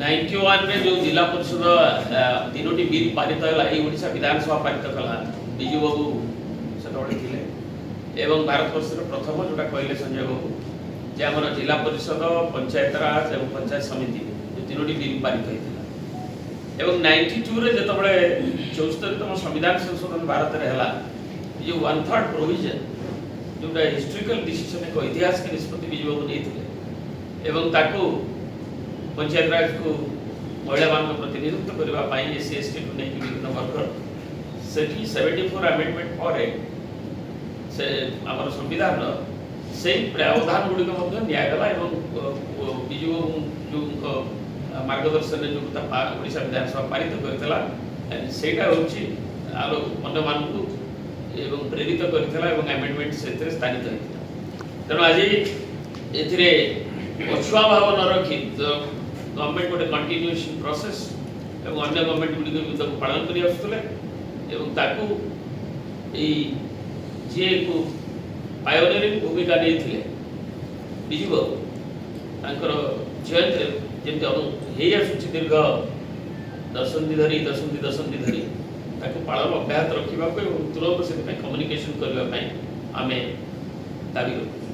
91 में जो जिला परिषद तीनोटी बिल पारित होला ए ओडिशा विधानसभा पारित कला बिजू बाबू सेतबळे थिले एवं भारत वर्षर प्रथम जोटा कहले संजय बाबू जे हमर जिला परिषद पंचायत राज एवं पंचायत समिति जो तीनोटी बिल पारित होइथिला एवं 92 रे जेतबळे 74तम संविधान संशोधन भारत रे हला जो 1/3 प्रोविजन जोटा हिस्टोरिकल डिसीजन एक ऐतिहासिक निष्पत्ति बिजू बाबू नेथिले एवं ताको पंचायत राज को महिला मान प्रतिनिधित्व करने एससी एसटी को नहीं विभिन्न वर्ग से 74 अमेंडमेंट पर से आम संविधान से प्रावधान गुड़िक निगला विजु जो मार्गदर्शन जो ओडिशा विधानसभा पारित करता अन्य मानू प्रेरित करता अमेंडमेंट से स्थानित होता तेणु आज ए पछुआ भाव न रखी गवर्नमेंट गोटे कंटिन्यूएशन प्रोसेस एवं अन्य गवर्नमेंट गुड़ी पालन कर जी को पायोनियरिंग भूमिका नहीं बिजू बाबू जयंती जमी आसूँ दीर्घ दशंधि धरी पालन अब्याहत रखा तुरंत से कम्युनिकेशन करने आम दाबी करूँ।